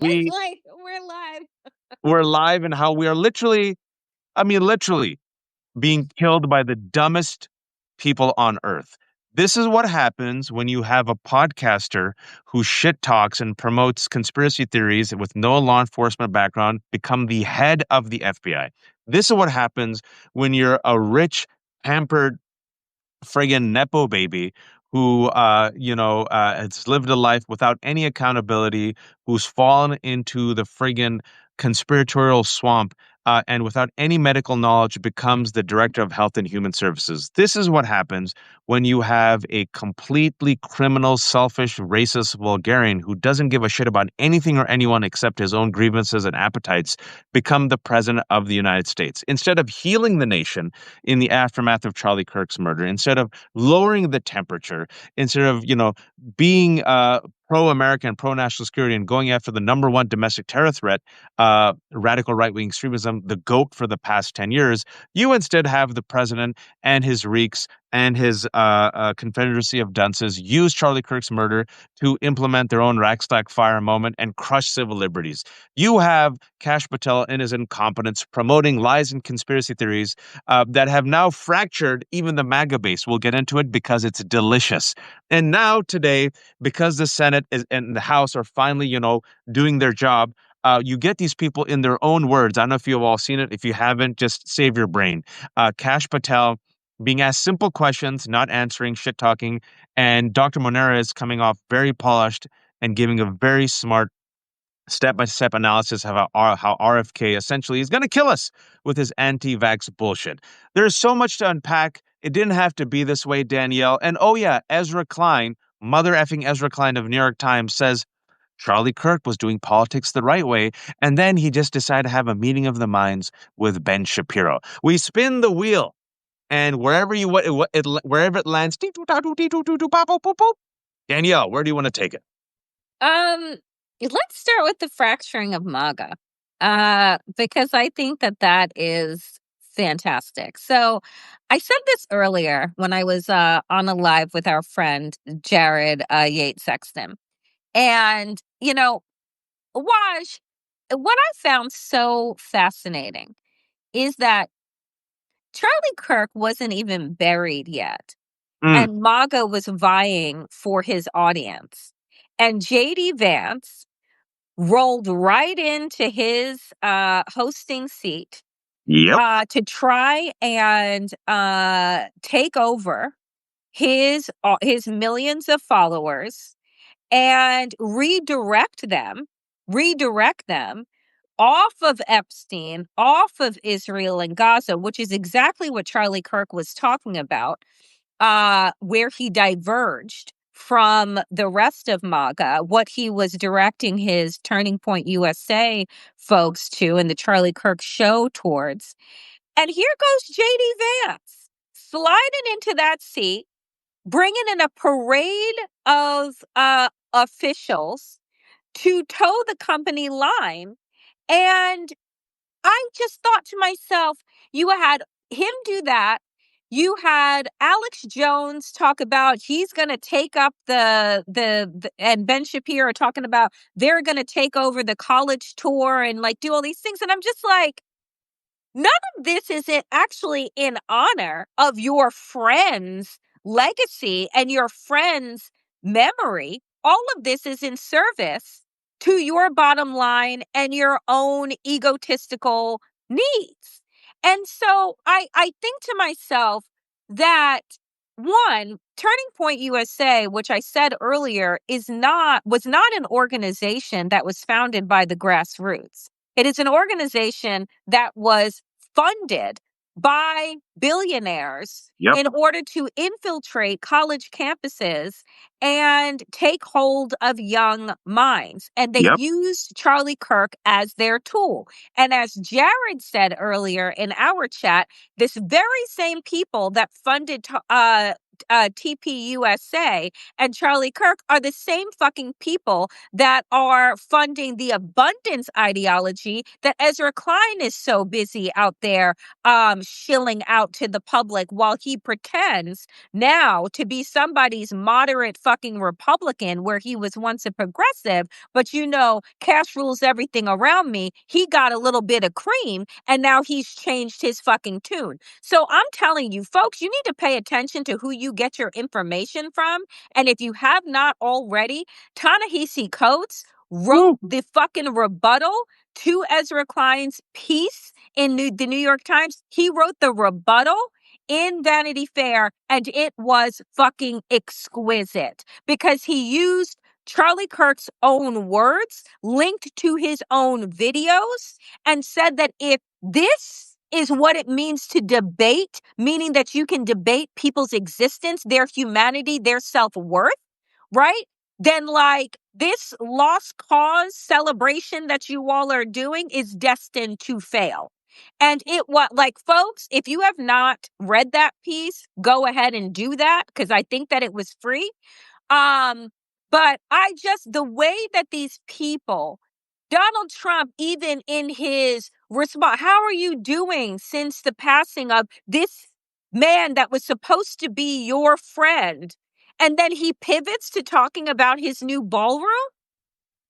It's We like we're live. we're live and how we are literally, I mean, literally being killed by the dumbest people on earth. This is what happens when you have a podcaster who shit talks and promotes conspiracy theories with no law enforcement background become the head of the FBI. This is what happens when you're a rich, pampered friggin' nepo baby who has lived a life without any accountability, who's fallen into the friggin' conspiratorial swamp, and without any medical knowledge becomes the director of health and human services. This is what happens when you have a completely criminal, selfish, racist vulgarian who doesn't give a shit about anything or anyone except his own grievances and appetites become the president of the United States. Instead of healing the nation in the aftermath of Charlie Kirk's murder, instead of lowering the temperature, instead of, being pro-American, pro-national security and going after the number one domestic terror threat, radical right-wing extremism, the GOAT for the past 10 years, you instead have the president and his reeks and his confederacy of dunces use Charlie Kirk's murder to implement their own Rackstack fire moment and crush civil liberties. You have Kash Patel and his incompetence promoting lies and conspiracy theories that have now fractured even the MAGA base. We'll get into it because it's delicious. And now today, because the Senate and the House are finally, doing their job, you get these people in their own words. I don't know if you've all seen it. If you haven't, just save your brain. Kash Patel being asked simple questions, not answering, shit talking, and Dr. Monera is coming off very polished and giving a very smart step-by-step analysis of how RFK essentially is going to kill us with his anti-vax bullshit. There's so much to unpack. It didn't have to be this way, Danielle. And oh yeah, Ezra Klein, mother effing Ezra Klein of New York Times says Charlie Kirk was doing politics the right way, and then he just decided to have a meeting of the minds with Ben Shapiro. We spin the wheel, and wherever it lands, Danielle, where do you want to take it? Let's start with the fracturing of MAGA, because I think that is fantastic. So I said this earlier when I was on a live with our friend Jared Yates Sexton. And, Waj, what I found so fascinating is that Charlie Kirk wasn't even buried yet. And MAGA was vying for his audience. And JD Vance rolled right into his hosting seat to try and take over his millions of followers and redirect them off of Epstein, off of Israel and Gaza, which is exactly what Charlie Kirk was talking about, where he diverged from the rest of MAGA, what he was directing his Turning Point USA folks to and the Charlie Kirk show towards. And here goes JD Vance sliding into that seat, bringing in a parade of officials to toe the company line. And I just thought to myself, you had him do that. You had Alex Jones talk about he's going to take up the and Ben Shapiro talking about they're going to take over the college tour and like do all these things. And I'm just like, none of this is actually in honor of your friend's legacy and your friend's memory. All of this is in service to your bottom line and your own egotistical needs. And so I think to myself that one, Turning Point USA, which I said earlier, was not an organization that was founded by the grassroots. It is an organization that was funded by billionaires in order to infiltrate college campuses and take hold of young minds. And they used Charlie Kirk as their tool. And as Jared said earlier in our chat, this very same people that funded TPUSA and Charlie Kirk are the same fucking people that are funding the abundance ideology that Ezra Klein is so busy out there shilling out to the public, while he pretends now to be somebody's moderate fucking Republican where he was once a progressive. But cash rules everything around me. He got a little bit of cream and now he's changed his fucking tune. So I'm telling you, folks, you need to pay attention to who you get your information from. And if you have not already, Ta-Nehisi Coates wrote the fucking rebuttal to Ezra Klein's piece in the New York Times. He wrote the rebuttal in Vanity Fair, and it was fucking exquisite because he used Charlie Kirk's own words linked to his own videos and said that if this is what it means to debate, meaning that you can debate people's existence, their humanity, their self-worth, right? Then this lost cause celebration that you all are doing is destined to fail. And folks, if you have not read that piece, go ahead and do that because I think that it was free. But the way that these people, Donald Trump, even in his response, how are you doing since the passing of this man that was supposed to be your friend? And then he pivots to talking about his new ballroom.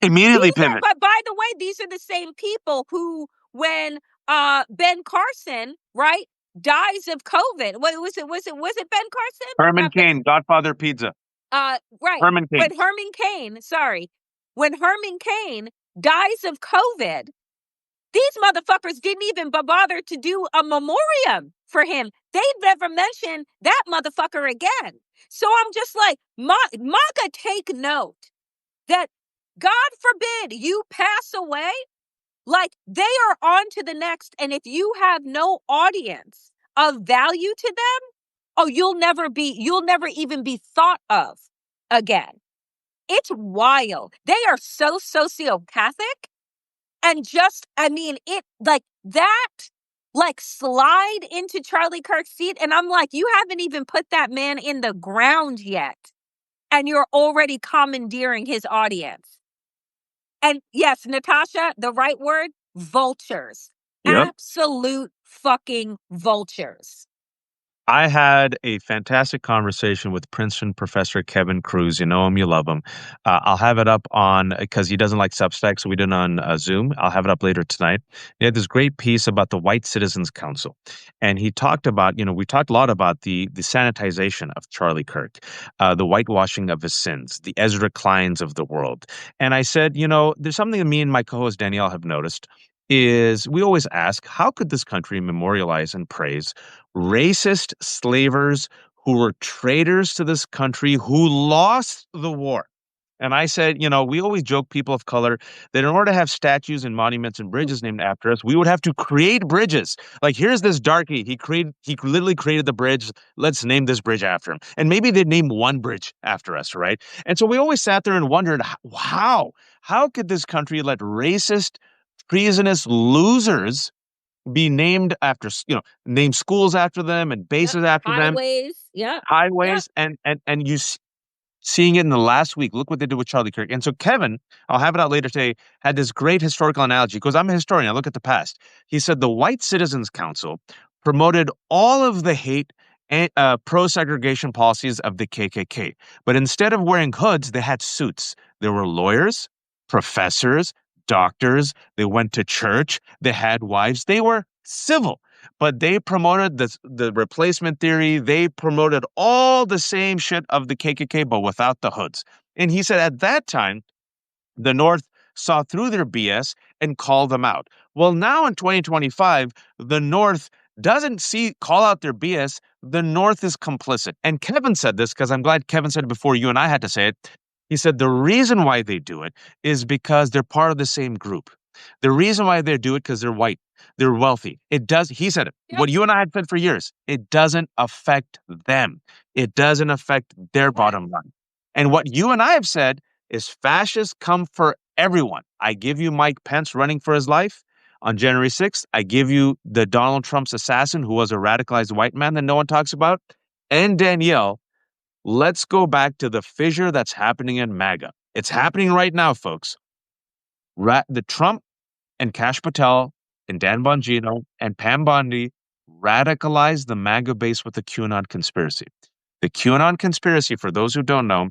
Immediately pivot. But by the way, these are the same people who, when Ben Carson, right, dies of COVID. What was it? Was it Ben Carson? Herman Cain, Godfather Pizza. Right. Herman Cain. When Herman Cain dies of COVID, these motherfuckers didn't even bother to do a memoriam for him. They'd never mention that motherfucker again. So I'm just like, MAGA, take note that God forbid you pass away, they are on to the next. And if you have no audience of value to them, you'll never even be thought of again. It's wild. They are so sociopathic. And slide into Charlie Kirk's seat. And I'm like, you haven't even put that man in the ground yet. And you're already commandeering his audience. And yes, Natasha, the right word, vultures. Yep. Absolute fucking vultures. I had a fantastic conversation with Princeton professor Kevin Cruz. You know him, you love him. I'll have it up because he doesn't like Substack, so we did it on Zoom. I'll have it up later tonight. He had this great piece about the White Citizens Council. And he talked about, we talked a lot about the sanitization of Charlie Kirk, the whitewashing of his sins, the Ezra Kleins of the world. And I said, there's something that me and my co-host Danielle have noticed is we always ask, how could this country memorialize and praise racist slavers who were traitors to this country, who lost the war? And I said, we always joke, people of color, that in order to have statues and monuments and bridges named after us, we would have to create bridges. Like, here's this darky. He literally created the bridge. Let's name this bridge after him. And maybe they'd name one bridge after us, right? And so we always sat there and wondered, how could this country let racist, treasonous losers be named after, name schools after them and bases after them. Highways. And you seeing it in the last week, look what they did with Charlie Kirk. And so Kevin, I'll have it out later today, had this great historical analogy because I'm a historian. I look at the past. He said the White Citizens Council promoted all of the hate and pro-segregation policies of the KKK. But instead of wearing hoods, they had suits. There were lawyers, professors, doctors, they went to church, they had wives, they were civil, but they promoted the replacement theory, they promoted all the same shit of the KKK, but without the hoods. And he said at that time, the North saw through their BS and called them out. Well, now in 2025, the North doesn't call out their BS, the North is complicit. And Kevin said this, because I'm glad Kevin said it before you and I had to say it. He said the reason why they do it is because they're part of the same group. The reason why they do it because they're white, they're wealthy. He said it. Yep. What you and I had said for years, it doesn't affect them. It doesn't affect their bottom line. And what you and I have said is fascists come for everyone. I give you Mike Pence running for his life on January 6th. I give you the Donald Trump's assassin who was a radicalized white man that no one talks about. And Danielle, let's go back to the fissure that's happening in MAGA. It's happening right now, folks. The Trump and Kash Patel and Dan Bongino and Pam Bondi radicalized the MAGA base with the QAnon conspiracy. The QAnon conspiracy, for those who don't know,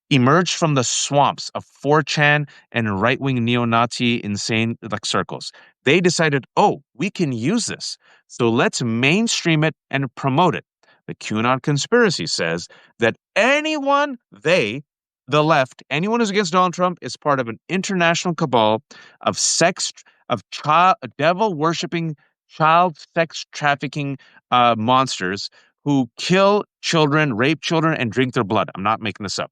emerged from the swamps of 4chan and right-wing neo-Nazi insane like circles. They decided, oh, we can use this. So let's mainstream it and promote it. The QAnon conspiracy says that the left, anyone who's against Donald Trump is part of an international cabal of devil-worshipping, child sex trafficking monsters who kill children, rape children, and drink their blood. I'm not making this up.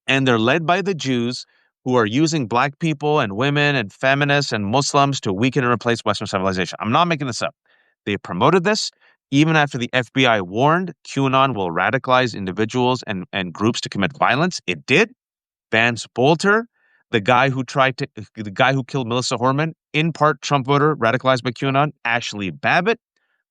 And they're led by the Jews who are using black people and women and feminists and Muslims to weaken and replace Western civilization. I'm not making this up. They promoted this even after the FBI warned QAnon will radicalize individuals and groups to commit violence. It did. Vance Bolter, the guy who killed Melissa Horman, in part Trump voter, radicalized by QAnon. Ashley Babbitt,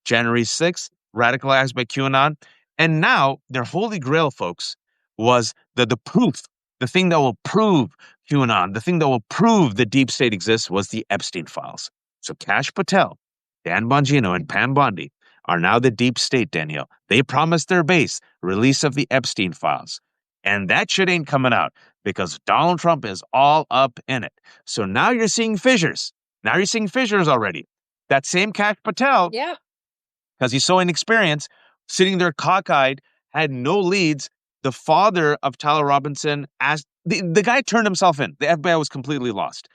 January 6th, radicalized by QAnon. And now their holy grail, folks, was the proof, the thing that will prove QAnon, the thing that will prove the deep state exists was the Epstein files. So Kash Patel, Dan Bongino, and Pam Bondi are now the deep state, Danielle. They promised their base release of the Epstein files. And that shit ain't coming out because Donald Trump is all up in it. So now you're seeing fissures. Now you're seeing fissures already. That same Kash Patel, Yeah. because he's so inexperienced, sitting there cockeyed, had no leads. The father of Tyler Robinson asked, the guy turned himself in. The FBI was completely lost.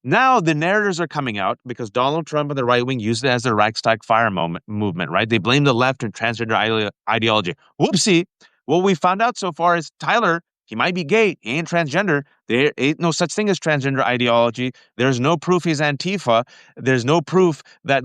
Now the narratives are coming out because Donald Trump and the right wing used it as their Reichstag fire movement, right? They blame the left and transgender ideology. Whoopsie. What we found out so far is Tyler, he might be gay. He ain't transgender. There ain't no such thing as transgender ideology. There's no proof he's Antifa. There's no proof that,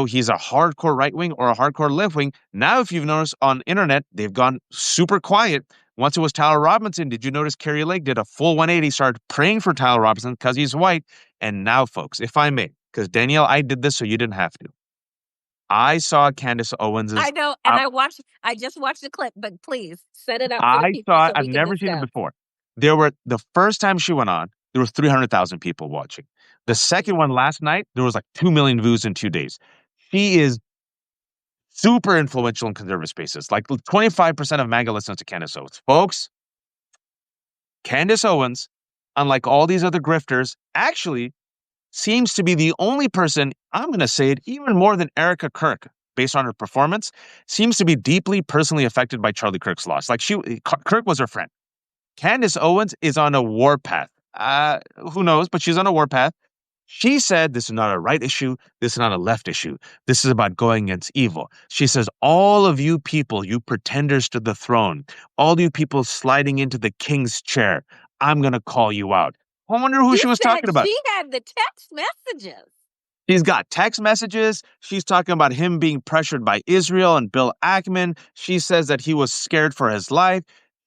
he's a hardcore right wing or a hardcore left wing. Now, if you've noticed on internet, they've gone super quiet. Once it was Tyler Robinson, did you notice Carrie Lake did a full 180, started praying for Tyler Robinson because he's white? And now, folks, if I may, because Danielle, I did this so you didn't have to. I saw Candace Owens. I know, and I just watched the clip, but please set it up for the people so I've we can never seen it discuss. before. The first time she went on, there was 300,000 people watching. The second one last night, there was like 2 million views in 2 days. She is super influential in conservative spaces. Like 25% of MAGA listens to Candace Owens. Folks, Candace Owens, unlike all these other grifters, actually seems to be the only person, I'm going to say it, even more than Erica Kirk, based on her performance, seems to be deeply personally affected by Charlie Kirk's loss. Like Kirk was her friend. Candace Owens is on a warpath. Who knows, but she's on a warpath. She said this is not a right issue. This is not a left issue. This is about going against evil. She says, all of you people, you pretenders to the throne, all you people sliding into the king's chair, I'm going to call you out. I wonder who she was talking about. She had the text messages. She's got text messages. She's talking about him being pressured by Israel and Bill Ackman. She says that he was scared for his life.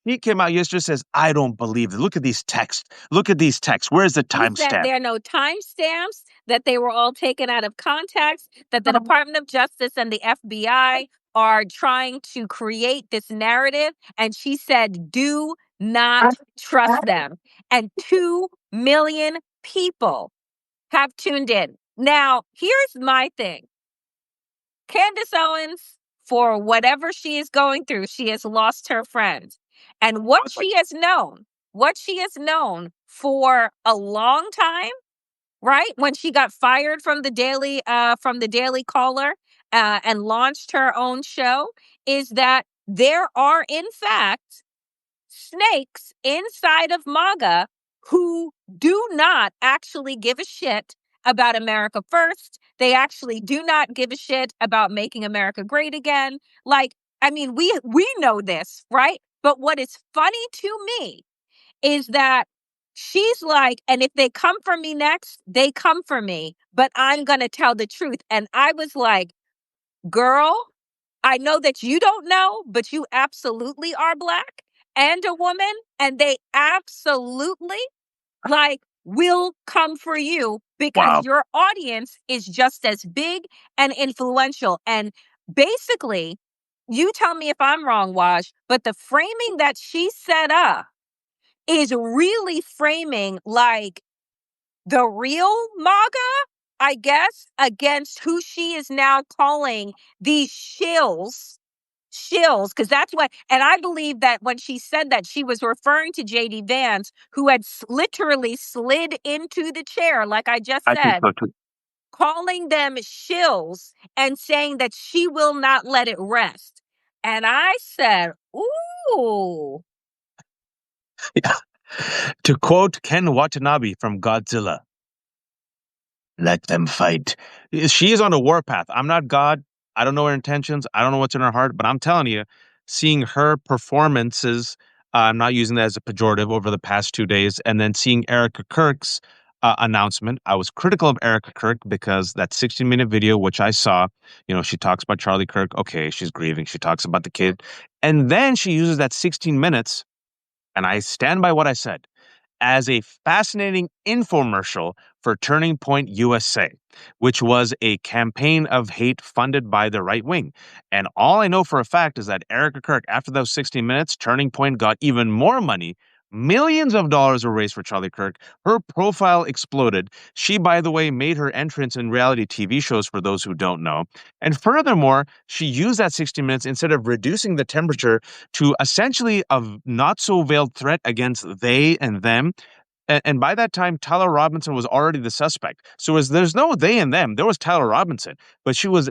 He came out yesterday and says, I don't believe it. Look at these texts. Look at these texts. Where's the timestamp? There are no timestamps, that they were all taken out of context, that the Department of Justice and the FBI are trying to create this narrative. And she said, do not trust them. And 2 million people have tuned in. Now, here's my thing. Candace Owens, for whatever she is going through, she has lost her friend. And what she has known for a long time, right? When she got fired from the Daily Caller and launched her own show, is that there are in fact snakes inside of MAGA who do not actually give a shit about America first. They actually do not give a shit about making America great again. Like, I mean, we know this, right? But what is funny to me is that she's like, and if they come for me next, they come for me, but I'm going to tell the truth. And I was like, girl, I know that you don't know, but you absolutely are Black and a woman, and they absolutely will come for you because your audience is just as big and influential. And basically, you tell me if I'm wrong, Wash, but the framing that she set up is really framing like the real MAGA, I guess, against who she is now calling these shills, because that's what, and I believe that when she said that, she was referring to JD Vance, who had literally slid into the chair, like I just I think said, so too. calling them shills and saying that she will not let it rest. And I said, ooh. Yeah. To quote Ken Watanabe from Godzilla, let them fight. She is on a warpath. I'm not God. I don't know her intentions. I don't know what's in her heart, but I'm telling you, seeing her performances, I'm not using that as a pejorative over the past 2 days, and then seeing Erica Kirk's announcement. I was critical of Erica Kirk because that 16-minute video, which I saw, she talks about Charlie Kirk. Okay, she's grieving. She talks about the kid. And then she uses that 16 minutes, and I stand by what I said, as a fascinating infomercial for Turning Point USA, which was a campaign of hate funded by the right wing. And all I know for a fact is that Erica Kirk, after those 60 minutes, Turning Point got even more money. Millions of dollars were raised for Charlie Kirk. Her profile exploded. She, by the way, made her entrance in reality TV shows for those who don't know. And furthermore, she used that 60 minutes instead of reducing the temperature to essentially a not so veiled threat against they and them. And by that time, Tyler Robinson was already the suspect. So there's no they and them. There was Tyler Robinson, but she was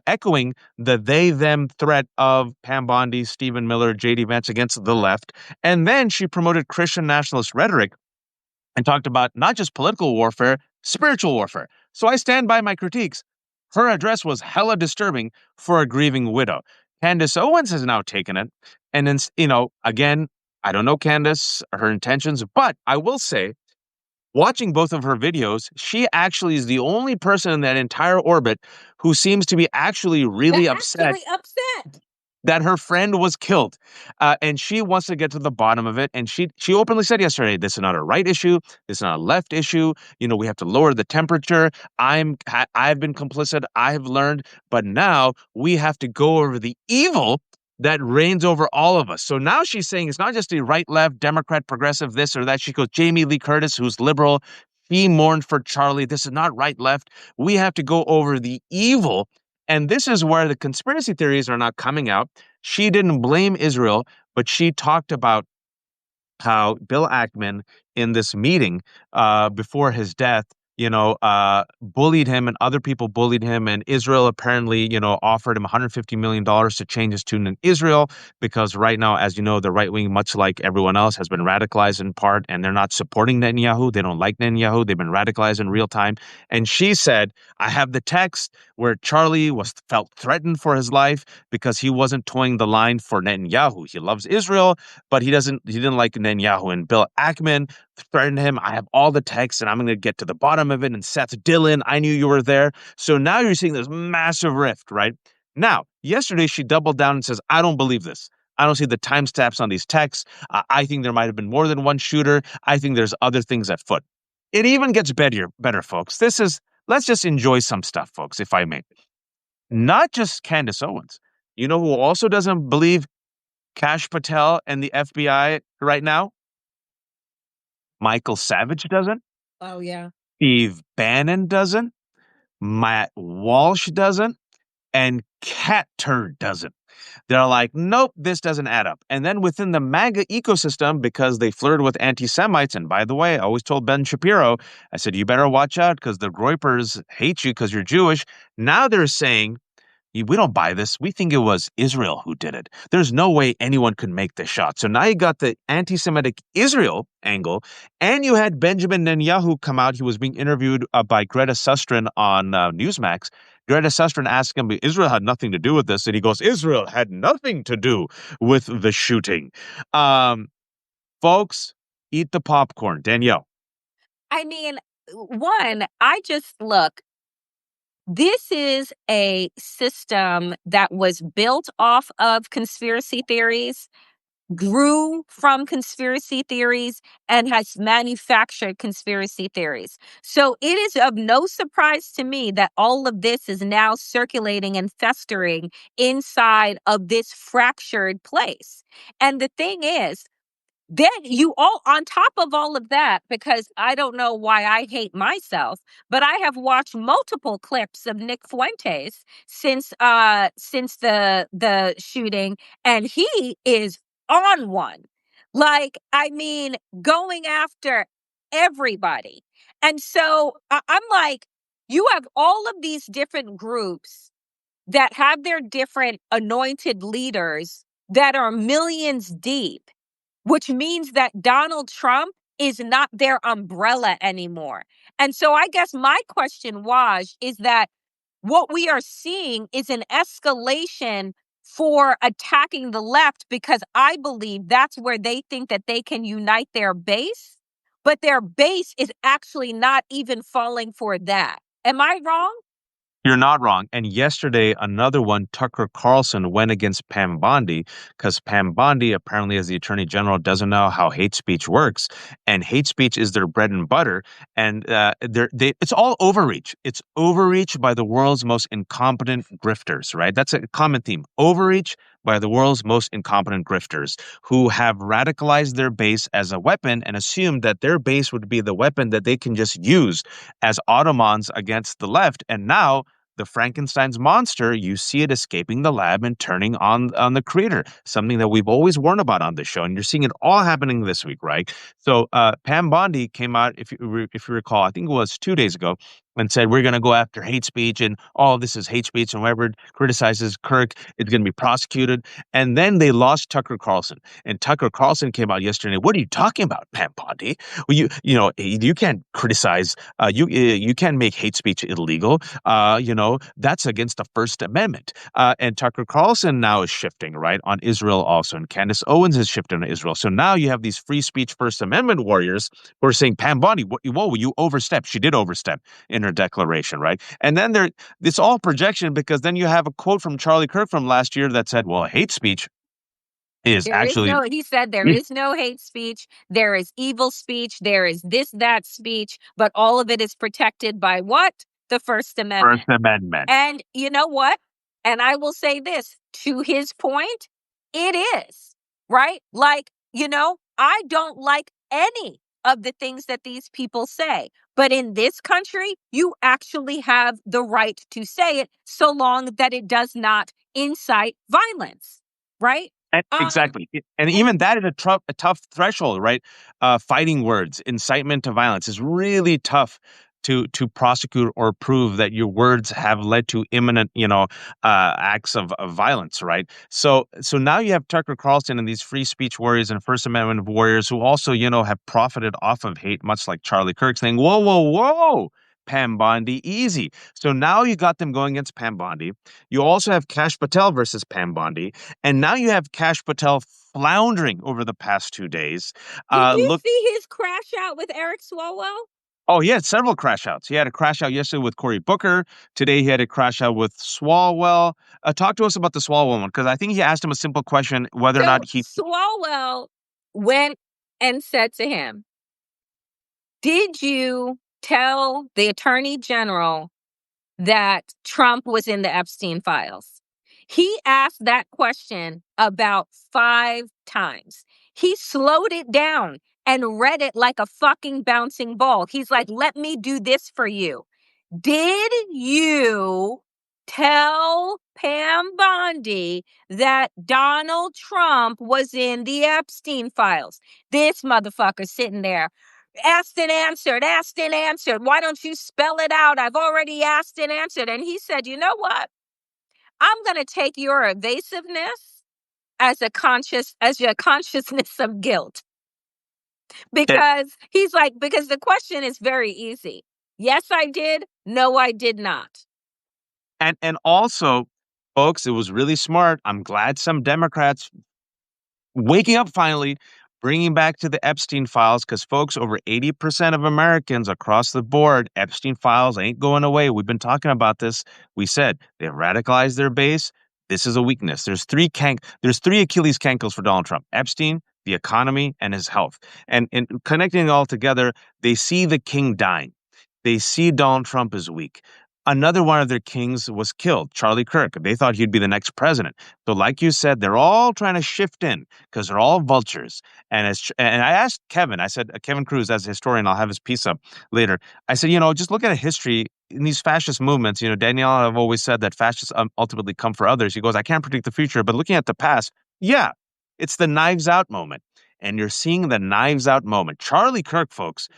echoing the they them threat of Pam Bondi, Stephen Miller, J.D. Vance against the left. And then she promoted Christian nationalist rhetoric and talked about not just political warfare, spiritual warfare. So I stand by my critiques. Her address was hella disturbing for a grieving widow. Candace Owens has now taken it. And then, again, I don't know Candace, her intentions, but I will say, watching both of her videos, she actually is the only person in that entire orbit who seems to be actually really upset Actually upset. that her friend was killed, and she wants to get to the bottom of it. And she openly said yesterday, "This is not a right issue. This is not a left issue. We have to lower the temperature. I've been complicit. I have learned, but now we have to go over the evil that reigns over all of us." So now she's saying it's not just the right, left, Democrat, progressive, this or that. She goes, Jamie Lee Curtis, who's liberal. She mourned for Charlie. This is not right, left. We have to go over the evil, and this is where the conspiracy theories are not coming out. She didn't blame Israel, but she talked about how Bill Ackman in this meeting before his death, bullied him and other people bullied him. And Israel apparently, offered him $150 million to change his tune in Israel because right now, as you know, the right wing, much like everyone else, has been radicalized in part and they're not supporting Netanyahu. They don't like Netanyahu. They've been radicalized in real time. And she said, I have the text where Charlie felt threatened for his life because he wasn't toeing the line for Netanyahu. He loves Israel, but he didn't like Netanyahu. And Bill Ackman threatened him. I have all the texts and I'm going to get to the bottom of it. And Seth Dillon, I knew you were there. So now you're seeing this massive rift, right? Now, yesterday she doubled down and says, I don't believe this. I don't see the timestamps on these texts. I think there might have been more than one shooter. I think there's other things at foot. It even gets better, folks. Let's just enjoy some stuff, folks, if I may. Not just Candace Owens. You know who also doesn't believe Kash Patel and the FBI right now? Michael Savage doesn't. Oh, yeah. Steve Bannon doesn't. Matt Walsh doesn't. And Cat Turd doesn't. They're like, nope, this doesn't add up. And then within the MAGA ecosystem, because they flirted with anti-Semites, and by the way, I always told Ben Shapiro, I said, you better watch out because the Groypers hate you because you're Jewish. Now they're saying, we don't buy this. We think it was Israel who did it. There's no way anyone could make the shot. So now you got the anti-Semitic Israel angle, and you had Benjamin Netanyahu come out. He was being interviewed by Greta Susteren on Newsmax. Greta Susteren asked him, Israel had nothing to do with this. And he goes, Israel had nothing to do with the shooting. Folks, eat the popcorn. Danielle. I mean, one, I just look, this is a system that was built off of conspiracy theories. grew from conspiracy theories and has manufactured conspiracy theories. So it is of no surprise to me that all of this is now circulating and festering inside of this fractured place. And the thing is, then you all on top of all of that, because I don't know why I hate myself, but I have watched multiple clips of Nick Fuentes since the shooting, and he is on one. Like, I mean, going after everybody. And so I'm like, you have all of these different groups that have their different anointed leaders that are millions deep, which means that Donald Trump is not their umbrella anymore. And so I guess my question is that what we are seeing is an escalation for attacking the left, because I believe that's where they think that they can unite their base, but their base is actually not even falling for that. Am I wrong? You're not wrong. And yesterday, another one, Tucker Carlson, went against Pam Bondi because Pam Bondi, apparently, as the attorney general, doesn't know how hate speech works. And hate speech is their bread and butter. And it's all overreach. It's overreach by the world's most incompetent grifters, right? That's a common theme. Overreach by the world's most incompetent grifters who have radicalized their base as a weapon and assumed that their base would be the weapon that they can just use as Ottomans against the left. And now, the Frankenstein's monster, you see it escaping the lab and turning on the creator, something that we've always warned about on this show. And you're seeing it all happening this week, right? So Pam Bondi came out, if you recall, I think it was 2 days ago, and said, we're going to go after hate speech and all this is hate speech, and whoever criticizes Kirk is going to be prosecuted. And then they lost Tucker Carlson. And Tucker Carlson came out yesterday. What are you talking about, Pam Bondi? Well, you can't criticize, you can't make hate speech illegal. That's against the First Amendment. And Tucker Carlson now is shifting, right, on Israel also. And Candace Owens is shifting on Israel. So now you have these free speech First Amendment warriors who are saying, Pam Bondi, whoa, you overstepped. She did overstep in her declaration, right? And then it's all projection, because then you have a quote from Charlie Kirk from last year that said, well, hate speech is actually... He said there is no hate speech. There is evil speech. There is this, that speech, but all of it is protected by what? The First Amendment. First Amendment. And you know what? And I will say this, to his point, it is, right? Like, I don't like any of the things that these people say. But in this country, you actually have the right to say it, so long that it does not incite violence, right? Exactly. And even that is a tough threshold, right? Fighting words, incitement to violence is really tough to prosecute or prove that your words have led to imminent, acts of violence, right? So now you have Tucker Carlson and these free speech warriors and First Amendment warriors who also, have profited off of hate, much like Charlie Kirk, saying, whoa, whoa, whoa, Pam Bondi, easy. So now you got them going against Pam Bondi. You also have Kash Patel versus Pam Bondi. And now you have Kash Patel floundering over the past 2 days. Did you see his crash out with Eric Swalwell? Oh, he had several crash outs. He had a crash out yesterday with Cory Booker. Today he had a crash out with Swalwell. Talk to us about the Swalwell one, because I think he asked him a simple question, whether or not he... Swalwell went and said to him, did you tell the attorney general that Trump was in the Epstein files? He asked that question about 5 times. He slowed it down and read it like a fucking bouncing ball. He's like, let me do this for you. Did you tell Pam Bondi that Donald Trump was in the Epstein files? This motherfucker sitting there. Asked and answered, asked and answered. Why don't you spell it out? I've already asked and answered. And he said, you know what? I'm going to take your evasiveness as your consciousness of guilt. Because he's like, because the question is very easy. Yes, I did. No, I did not. And also, folks, it was really smart. I'm glad some Democrats waking up finally, bringing back to the Epstein files, because, folks, over 80% of Americans across the board, Epstein files ain't going away. We've been talking about this. We said they've radicalized their base. This is a weakness. There's three Achilles cankles for Donald Trump: Epstein, the economy, and his health. And connecting it all together, they see the king dying. They see Donald Trump as weak. Another one of their kings was killed, Charlie Kirk. They thought he'd be the next president. So, like you said, they're all trying to shift in because they're all vultures. And I asked Kevin, I said, Kevin Cruz, as a historian, I'll have his piece up later. I said, just look at history in these fascist movements. Danielle and I have always said that fascists ultimately come for others. He goes, I can't predict the future, but looking at the past, yeah, it's the knives out moment. And you're seeing the knives out moment. Charlie Kirk, folks,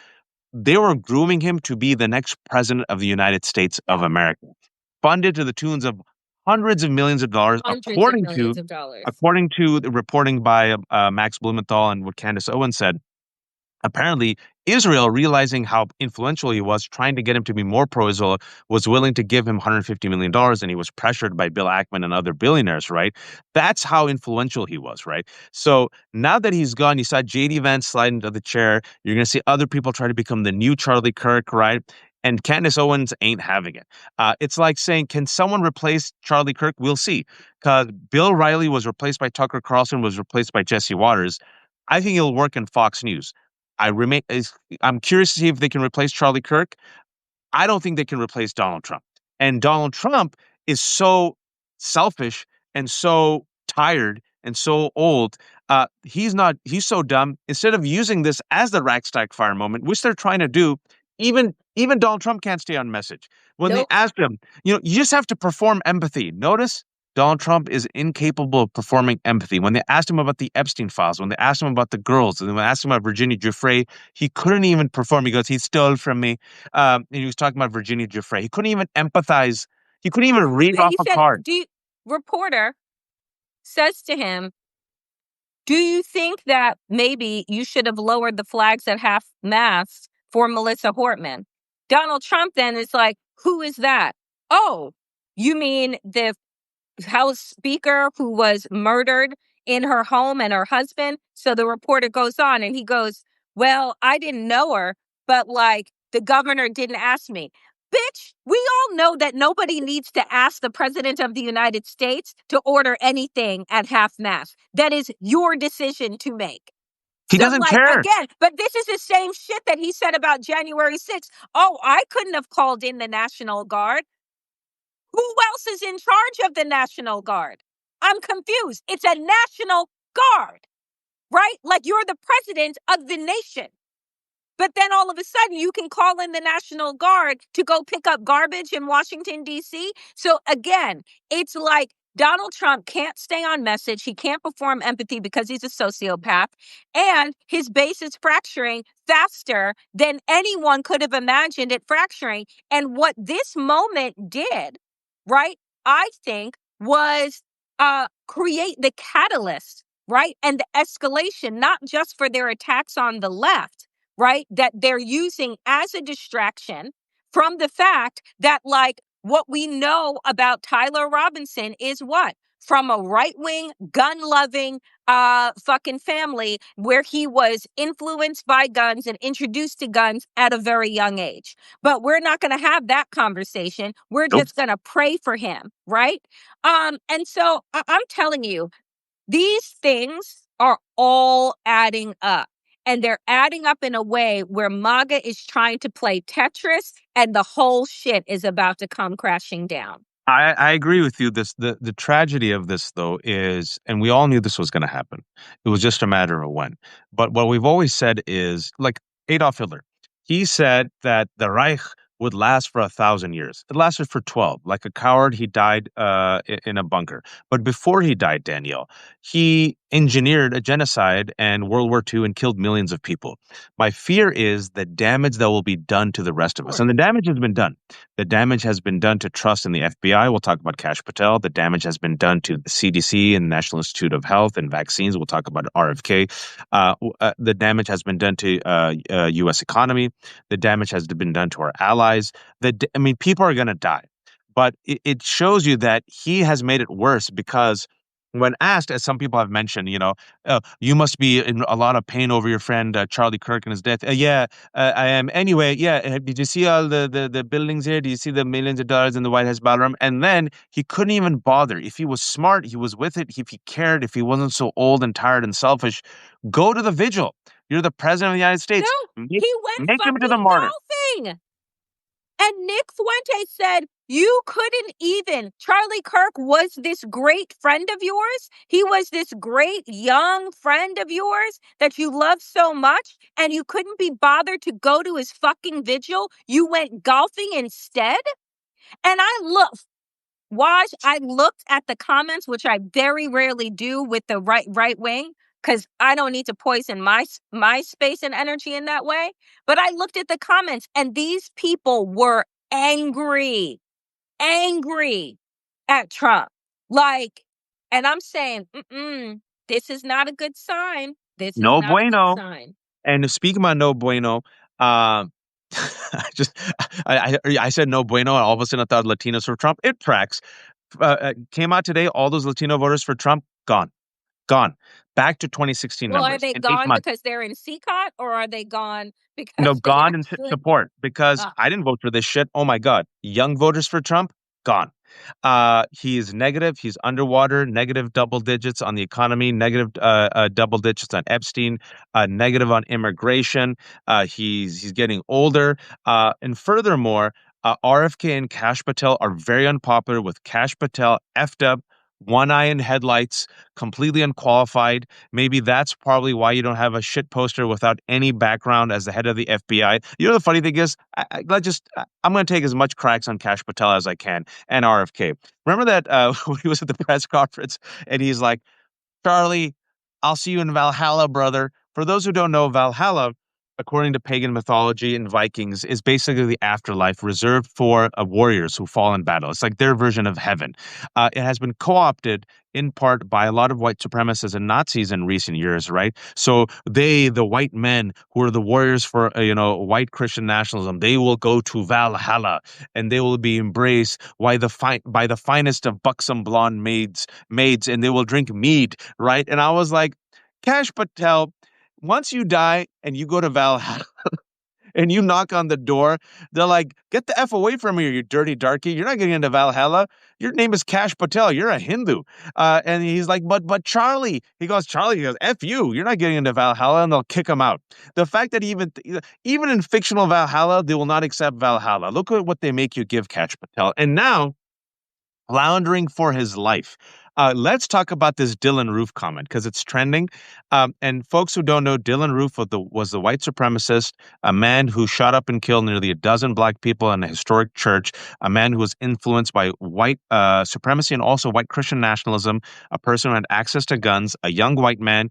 they were grooming him to be the next president of the United States of America, funded to the tunes of hundreds of millions of dollars, Hundreds of millions of dollars. according to the reporting by Max Blumenthal and what Candace Owens said. Apparently, Israel, realizing how influential he was, trying to get him to be more pro-Israel, was willing to give him $150 million, and he was pressured by Bill Ackman and other billionaires, right? That's how influential he was, right? So now that he's gone, you saw J.D. Vance slide into the chair. You're going to see other people try to become the new Charlie Kirk, right? And Candace Owens ain't having it. It's like saying, can someone replace Charlie Kirk? We'll see. Because Bill Riley was replaced by Tucker Carlson, was replaced by Jesse Waters. I think he'll work in Fox News. I'm curious to see if they can replace Charlie Kirk. I don't think they can replace Donald Trump. And Donald Trump is so selfish and so tired and so old. He's so dumb. Instead of using this as the Rackstack fire moment, which they're trying to do, even Donald Trump can't stay on message. When they ask him, you just have to perform empathy. Notice Donald Trump is incapable of performing empathy. When they asked him about the Epstein files, when they asked him about the girls, and when they asked him about Virginia Giuffre, he couldn't even perform. He goes, he stole from me. And he was talking about Virginia Giuffre. He couldn't even empathize. He couldn't even read off He a said, card. reporter says to him, do you think that maybe you should have lowered the flags at half-mast for Melissa Hortman? Donald Trump then is like, who is that? Oh, you mean the House Speaker who was murdered in her home and her husband? So the reporter goes on and he goes, well, I didn't know her, but the governor didn't ask me. Bitch, we all know that nobody needs to ask the president of the United States to order anything at half-mast. That is your decision to make. He doesn't care. Again, but this is the same shit that he said about January 6th. Oh, I couldn't have called in the National Guard. Who else is in charge of the National Guard? I'm confused. It's a National Guard, right? Like you're the president of the nation. But then all of a sudden you can call in the National Guard to go pick up garbage in Washington, D.C. So again, it's like Donald Trump can't stay on message. He can't perform empathy because he's a sociopath. And his base is fracturing faster than anyone could have imagined it fracturing. And what this moment did, right, I think was create the catalyst, right? And the escalation, not just for their attacks on the left, right? That they're using as a distraction from the fact that what we know about Tyler Robinson is what? From a right-wing, gun-loving fucking family where he was influenced by guns and introduced to guns at a very young age. But we're not going to have that conversation. We're just going to pray for him, right? And so I'm telling you, these things are all adding up. And they're adding up in a way where MAGA is trying to play Tetris and the whole shit is about to come crashing down. I agree with you. The tragedy of this, though, is, and we all knew this was going to happen. It was just a matter of when. But what we've always said is, like Adolf Hitler, he said that the Reich would last for 1,000 years. It lasted for 12. Like a coward, he died in a bunker. But before he died, Danielle, he engineered a genocide and World War II and killed millions of people. My fear is the damage that will be done to the rest of us. And the damage has been done. The damage has been done to trust in the FBI. We'll talk about Kash Patel. The damage has been done to the CDC and National Institute of Health and vaccines. We'll talk about RFK. The damage has been done to U.S. economy. The damage has been done to our allies. People are going to die. But it shows you that he has made it worse because when asked, as some people have mentioned, you must be in a lot of pain over your friend Charlie Kirk and his death. Yeah, I am. Anyway, yeah, did you see all the buildings here? Do you see the millions of dollars in the White House ballroom? And then he couldn't even bother. If he was smart, he was with it. If he cared, if he wasn't so old and tired and selfish, go to the vigil. You're the president of the United No, States. Make, he went make him to the fucking martyr. golfing. And Nick Fuentes said, you couldn't even. Charlie Kirk was this great friend of yours. He was this great young friend of yours that you love so much, and you couldn't be bothered to go to his fucking vigil. You went golfing instead. And I looked at the comments, which I very rarely do with the right wing, because I don't need to poison my space and energy in that way. But I looked at the comments, and these people were angry at Trump. Like, and I'm saying, this is not a good sign. This is No not a good bueno. sign. And speaking about no bueno, um, I just I said no bueno, and all of a sudden I thought Latinos for Trump. It tracks. Came out today. All those Latino voters for Trump gone, gone, back to 2016 Well, are numbers they in 8 gone months. because they're in CCOT, or are they gone No, because they gone in actually? support because Uh, I didn't vote for this shit. Oh my God. Young voters for Trump, gone. He is negative. He's underwater, negative double digits on the economy, negative double digits on Epstein, negative on immigration. He's getting older. And furthermore, RFK and Kash Patel are very unpopular with Kash Patel effed up, one eye in headlights, completely unqualified. Maybe that's probably why you don't have a shit poster without any background as the head of the FBI. You know, the funny thing is, I'm going to take as much cracks on Kash Patel as I can and RFK. Remember that when he was at the press conference and he's like, Charlie, I'll see you in Valhalla, brother. For those who don't know, Valhalla, according to pagan mythology and Vikings, is basically the afterlife reserved for warriors who fall in battle. It's like their version of heaven. It has been co opted in part by a lot of white supremacists and Nazis in recent years, right? So the white men who are the warriors for, white Christian nationalism, they will go to Valhalla and they will be embraced by the finest of buxom blonde maids, and they will drink mead, right? And I was like, Cash Patel, once you die and you go to Valhalla and you knock on the door, they're like, get the F away from here, you dirty darky. You're not getting into Valhalla. Your name is Cash Patel. You're a Hindu. And he's like, but Charlie. Charlie, he goes, F you. You're not getting into Valhalla, and they'll kick him out. The fact that even in fictional Valhalla, they will not accept Valhalla. Look at what they make you give Cash Patel. And now, floundering for his life. Let's talk about this Dylan Roof comment because it's trending. And folks who don't know, Dylan Roof was the white supremacist, a man who shot up and killed nearly a dozen black people in a historic church, a man who was influenced by white supremacy and also white Christian nationalism, a person who had access to guns, a young white man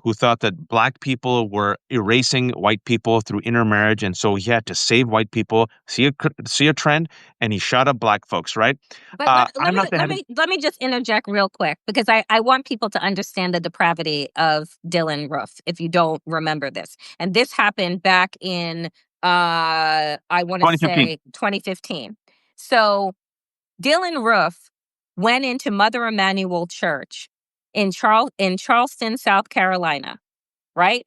who thought that black people were erasing white people through intermarriage. And so he had to save white people, see a trend, and he shot up black folks, right? But I'm not the head of. let me just interject real quick because I want people to understand the depravity of Dylan Roof, if you don't remember this. And this happened back in I want to 2015. say 2015. So Dylan Roof went into Mother Emanuel Church in Charleston, South Carolina, right?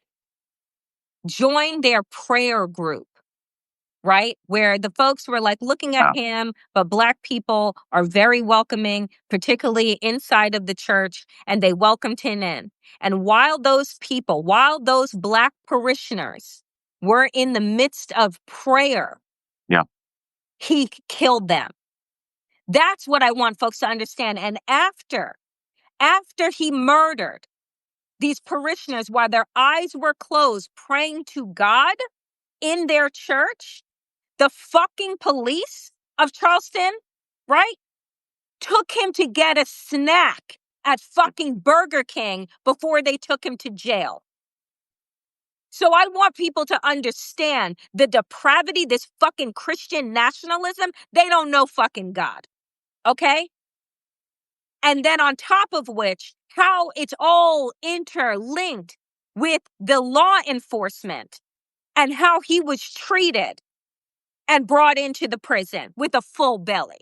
Joined their prayer group, right? Where the folks were like looking at Wow. him, but black people are very welcoming, particularly inside of the church, and they welcomed him in. And while those black parishioners were in the midst of prayer, Yeah. he killed them. That's what I want folks to understand. And after he murdered these parishioners while their eyes were closed, praying to God in their church, the fucking police of Charleston, right, took him to get a snack at fucking Burger King before they took him to jail. So I want people to understand the depravity, this fucking Christian nationalism. They don't know fucking God, okay? And then on top of which, how it's all interlinked with the law enforcement and how he was treated and brought into the prison with a full belly.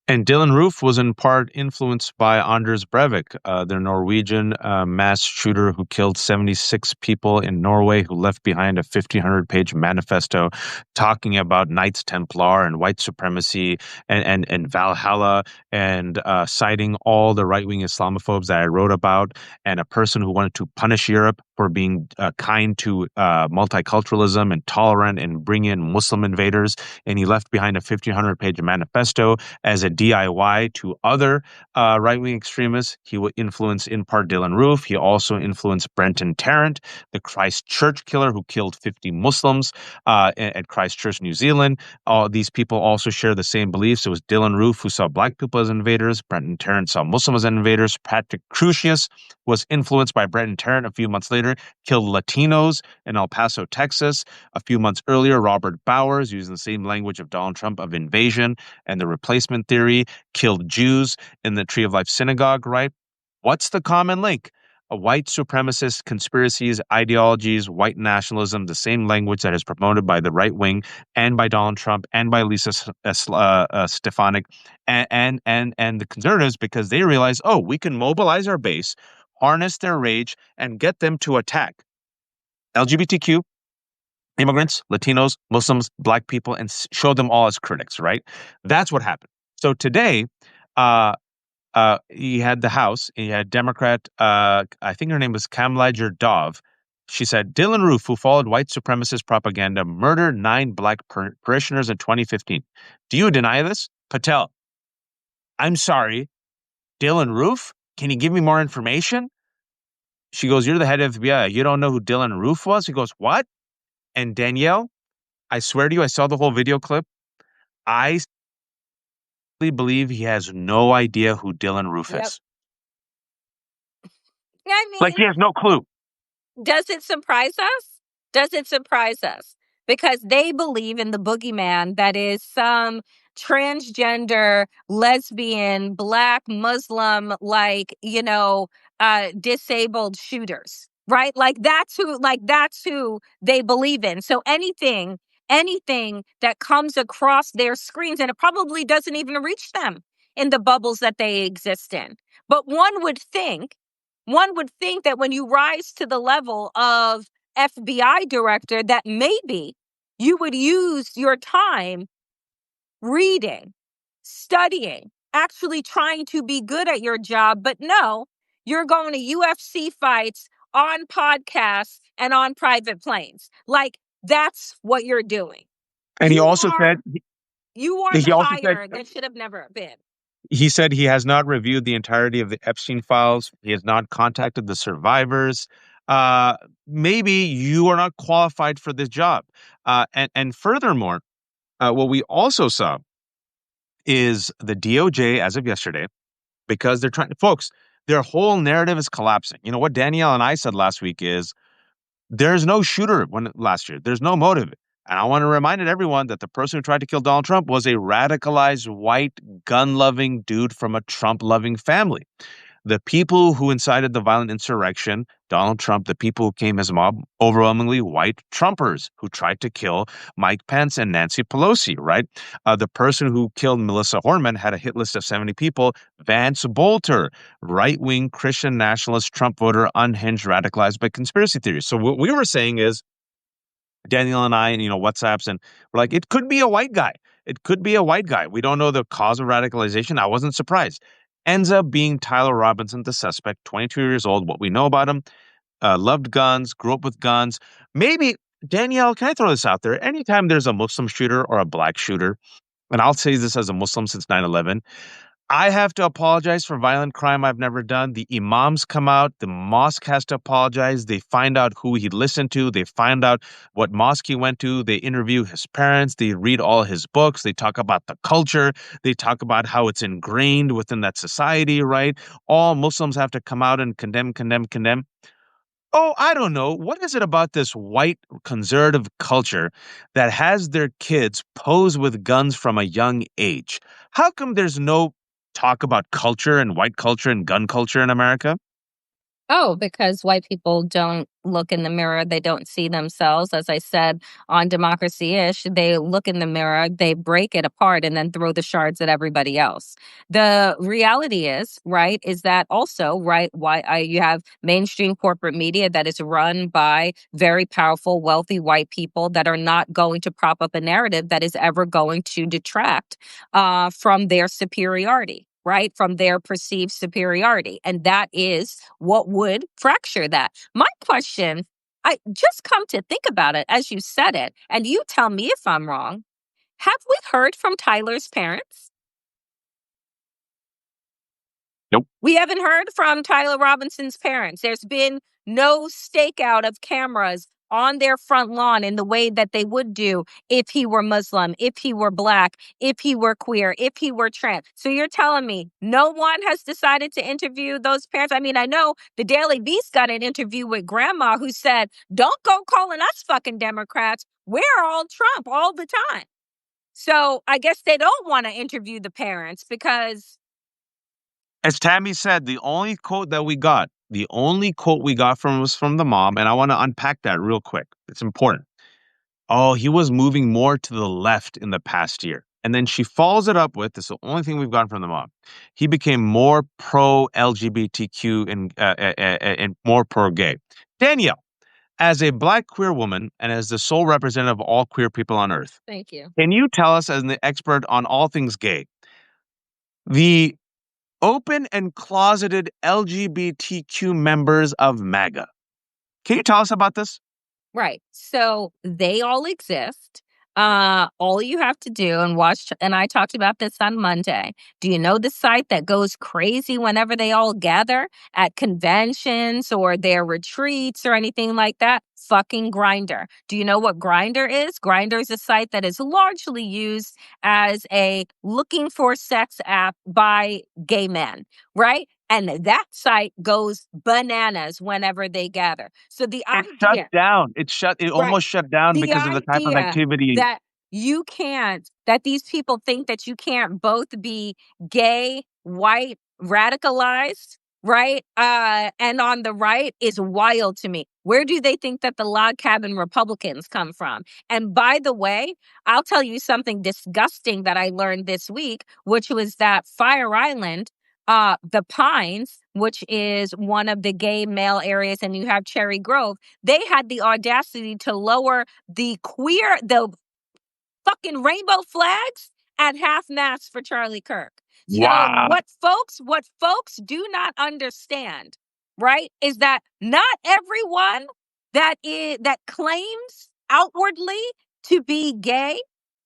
And Dylan Roof was in part influenced by Anders Breivik, the Norwegian mass shooter who killed 76 people in Norway, who left behind a 1,500-page manifesto talking about Knights Templar and white supremacy and Valhalla, and citing all the right-wing Islamophobes that I wrote about, and a person who wanted to punish Europe for being kind to multiculturalism and tolerant and bring in Muslim invaders. And he left behind a 1,500-page manifesto as a DIY to other right-wing extremists. He would influence in part Dylan Roof. He also influenced Brenton Tarrant, the Christchurch killer who killed 50 Muslims at Christchurch, New Zealand. All these people also share the same beliefs. It was Dylan Roof who saw black people as invaders. Brenton Tarrant saw Muslims as invaders. Patrick Crusius was influenced by Brenton Tarrant a few months later, killed Latinos in El Paso, Texas. A few months earlier, Robert Bowers, using the same language of Donald Trump, of invasion and the replacement theory, killed Jews in the Tree of Life synagogue, right? What's the common link? A white supremacist conspiracies, ideologies, white nationalism, the same language that is promoted by the right wing and by Donald Trump and by Lisa Stefanik and the conservatives, because they realize, oh, we can mobilize our base, harness their rage, and get them to attack LGBTQ, immigrants, Latinos, Muslims, black people, and show them all as critics, right? That's what happened. So today, he had the House, he had Democrat, I think her name was Kamala Dov. She said, Dylan Roof, who followed white supremacist propaganda, murdered 9 black parishioners in 2015. Do you deny this? Patel, I'm sorry, Dylan Roof? Can you give me more information? She goes, you're the head of the FBI. You don't know who Dylan Roof was? He goes, what? And Danielle, I swear to you, I saw the whole video clip. I believe he has no idea who Dylan Roof Yep. is. I Like, mean, he has no clue. does it surprise us? Does it surprise us? Because they believe in the boogeyman that is some transgender, lesbian, black, Muslim, disabled shooters, right? That's who they believe in. So anything that comes across their screens, and it probably doesn't even reach them in the bubbles that they exist in. But one would think that when you rise to the level of FBI director, that maybe you would use your time reading, studying, actually trying to be good at your job. But no, you're going to UFC fights on podcasts and on private planes. Like, that's what you're doing. And he You also are said, you are the he also said, hire that should have never been. he said he has not reviewed the entirety of the Epstein files. He has not contacted the survivors. Uh, Maybe you are not qualified for this job. And furthermore, what we also saw is the DOJ, as of yesterday, because they're trying to, folks, their whole narrative is collapsing. You know what Danielle and I said last week is, there's no shooter last year. There's no motive. And I want to remind everyone that the person who tried to kill Donald Trump was a radicalized, white, gun-loving dude from a Trump-loving family. The people who incited the violent insurrection, Donald Trump, the people who came as mob, overwhelmingly white Trumpers who tried to kill Mike Pence and Nancy Pelosi, right? The person who killed Melissa Horman had a hit list of 70 people. Vance Bolter, right-wing Christian nationalist Trump voter, unhinged, radicalized by conspiracy theories. So what we were saying is, Daniel and I, and WhatsApps, and we're like, it could be a white guy. It could be a white guy. We don't know the cause of radicalization. I wasn't surprised. Ends up being Tyler Robinson, the suspect, 22 years old. What we know about him, loved guns, grew up with guns. Maybe, Danielle, can I throw this out there? Anytime there's a Muslim shooter or a black shooter, and I'll say this as a Muslim since 9/11, I have to apologize for violent crime I've never done. The imams come out. The mosque has to apologize. They find out who he listened to. They find out what mosque he went to. They interview his parents. They read all his books. They talk about the culture. They talk about how it's ingrained within that society, right? All Muslims have to come out and condemn, condemn, condemn. Oh, I don't know. What is it about this white conservative culture that has their kids pose with guns from a young age? How come there's no talk about culture and white culture and gun culture in America? Oh, because white people don't look in the mirror, they don't see themselves. As I said on Democracy-ish, they look in the mirror, they break it apart, and then throw the shards at everybody else. The reality is, right, is that also, right, you have mainstream corporate media that is run by very powerful, wealthy white people that are not going to prop up a narrative that is ever going to detract from their superiority, right? From their perceived superiority. And that is what would fracture that. My question, I just come to think about it as you said it, and you tell me if I'm wrong. Have we heard from Tyler's parents? Nope. We haven't heard from Tyler Robinson's parents. There's been no stakeout of cameras on their front lawn in the way that they would do if he were Muslim, if he were Black, if he were queer, if he were trans. So you're telling me no one has decided to interview those parents? I mean, I know the Daily Beast got an interview with grandma who said, don't go calling us fucking Democrats. We're all Trump all the time. So I guess they don't want to interview the parents because As Tammy said, the only quote we got from was from the mom, and I want to unpack that real quick. It's important. Oh, he was moving more to the left in the past year. And then she follows it up with, this is the only thing we've gotten from the mom. He became more pro LGBTQ and more pro gay. Danielle, as a Black queer woman and as the sole representative of all queer people on earth, thank you. can you tell us, as an expert on all things gay, the open and closeted LGBTQ members of MAGA? Can you tell us about this? Right. So they all exist. All you have to do and watch, and I talked about this on Monday. Do you know the site that goes crazy whenever they all gather at conventions or their retreats or anything like that? Fucking Grinder. Do you know what Grinder is? Grinder is a site that is largely used as a looking for sex app by gay men, right? And that site goes bananas whenever they gather. So the It shut idea, down. It right? almost shut down The because of the type of idea activity. that that these people think that you can't both be gay, white, radicalized, right? And on the right is wild to me. Where do they think that the log cabin Republicans come from? And by the way, I'll tell you something disgusting that I learned this week, which was that Fire Island, the Pines, which is one of the gay male areas, and you have Cherry Grove, they had the audacity to lower the fucking rainbow flags at half mast for Charlie Kirk. So Wow. what folks do not understand, right, is that not everyone that claims outwardly to be gay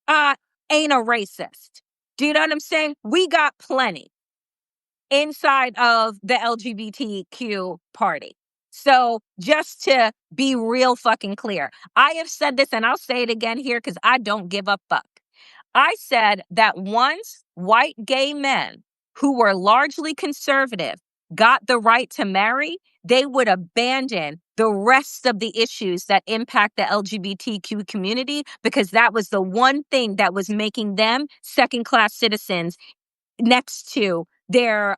uh ain't a racist. Do you know what I'm saying? We got plenty inside of the LGBTQ party. So just to be real fucking clear, I have said this and I'll say it again here because I don't give a fuck. I said that once white gay men who were largely conservative got the right to marry, they would abandon the rest of the issues that impact the LGBTQ community because that was the one thing that was making them second-class citizens next to their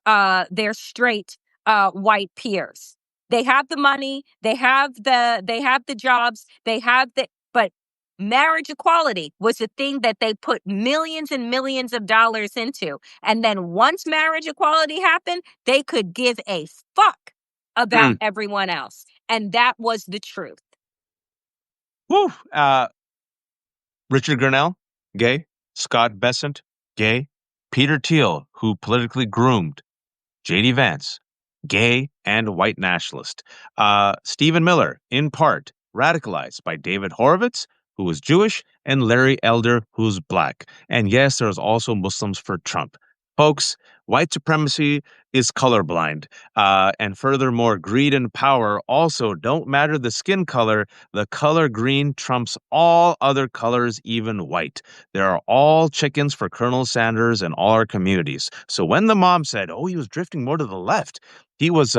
straight white peers. They have the money, they have the jobs, but marriage equality was the thing that they put millions and millions of dollars into. And then once marriage equality happened, they could give a fuck about Mm. everyone else. And that was the truth. Woo. Richard Grenell, gay. Scott Bessent, gay. Peter Thiel, who politically groomed J.D. Vance, gay and white nationalist. Stephen Miller, in part, radicalized by David Horowitz, who was Jewish, and Larry Elder, who's Black. And yes, there's also Muslims for Trump. Folks, white supremacy is colorblind. And furthermore, greed and power also don't matter the skin color. The color green trumps all other colors, even white. There are all chickens for Colonel Sanders and all our communities. So when the mom said, oh, he was drifting more to the left, he was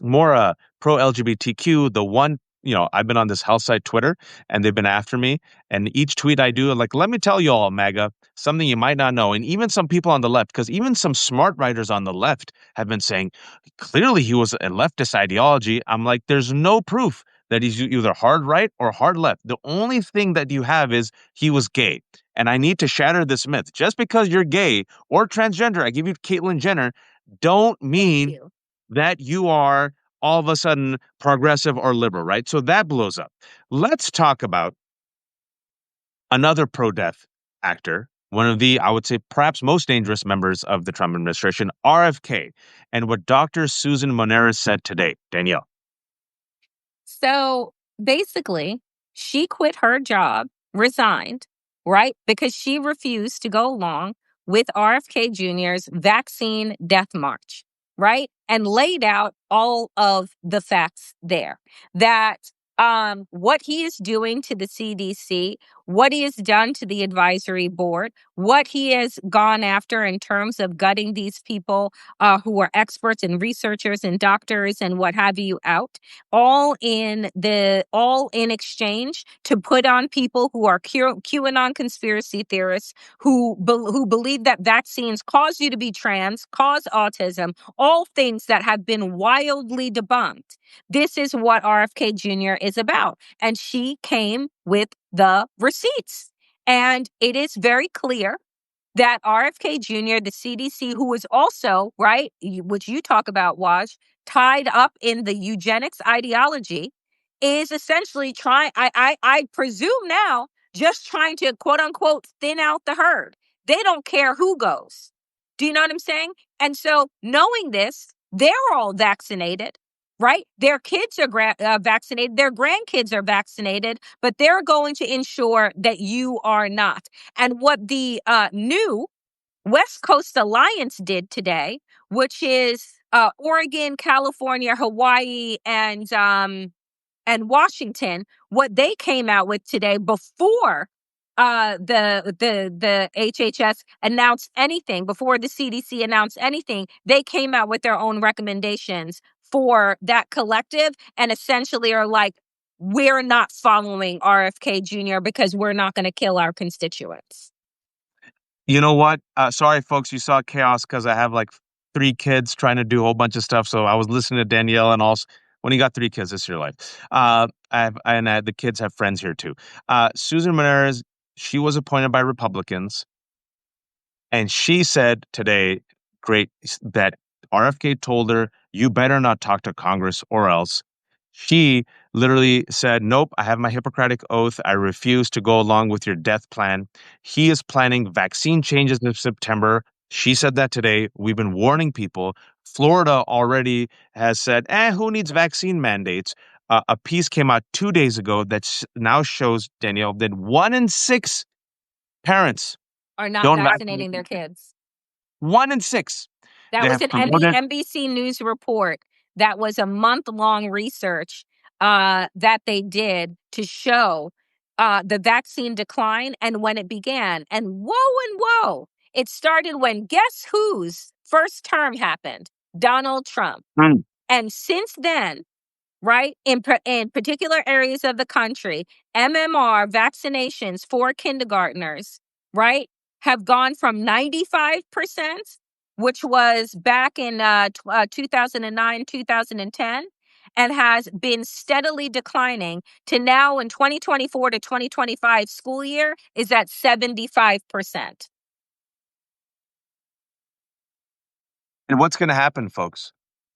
more pro LGBTQ, the one I've been on this health site Twitter, and they've been after me. And each tweet I do, like, let me tell you all, MAGA, something you might not know. And even some people on the left, because even some smart writers on the left have been saying, clearly he was a leftist ideology. I'm like, there's no proof that he's either hard right or hard left. The only thing that you have is he was gay. And I need to shatter this myth. Just because you're gay or transgender, I give you Caitlyn Jenner, don't Thank mean you. that you are all of a sudden progressive or liberal, right? So that blows up. Let's talk about another pro-death actor, one of the, I would say, perhaps most dangerous members of the Trump administration, RFK, and what Dr. Susan Moneris said today. Danielle. So basically, she quit her job, resigned, right? Because she refused to go along with RFK Jr.'s vaccine death march, right? And laid out all of the facts there that what he is doing to the CDC, what he has done to the advisory board, what he has gone after in terms of gutting these people who are experts and researchers and doctors and what have you out, all in exchange to put on people who are QAnon conspiracy theorists who believe that vaccines cause you to be trans, cause autism, all things that have been wildly debunked. This is what RFK Jr. is about, and she came with the receipts. And it is very clear that RFK Jr., the CDC, who is also, right, which you talk about, Waj, tied up in the eugenics ideology, is essentially trying, I presume now, just trying to quote unquote thin out the herd. They don't care who goes. Do you know what I'm saying? And so knowing this, they're all vaccinated, right? Their kids are vaccinated, their grandkids are vaccinated, but they're going to ensure that you are not. And what the new West Coast Alliance did today, which is Oregon, California, Hawaii, and Washington, what they came out with today before the HHS announced anything, before the CDC announced anything, they came out with their own recommendations for that collective, and essentially are like, we're not following RFK Jr. because we're not going to kill our constituents. You know what? Sorry, folks, you saw chaos because I have like three kids trying to do a whole bunch of stuff. So I was listening to Danielle, and also when you got three kids, it's your life. The kids have friends here too. Susan Moneris, she was appointed by Republicans. And she said today, that RFK told her, you better not talk to Congress or else. She literally said, nope, I have my Hippocratic oath. I refuse to go along with your death plan. He is planning vaccine changes in September. She said that today. We've been warning people. Florida already has said, who needs vaccine mandates? A piece came out 2 days ago that now shows, Danielle, that 1 in 6 parents Are not don't vaccinate. vaccinating their kids. 1 in 6. That They was have an promoted. NBC News report. That was a month-long research that they did to show the vaccine decline and when it began. And whoa, it started when guess whose first term happened? Donald Trump. Mm. And since then, right, in particular areas of the country, MMR vaccinations for kindergartners, right, have gone from 95%, which was back in 2009, 2010, and has been steadily declining to now in 2024 to 2025 school year is at 75%. And what's going to happen, folks?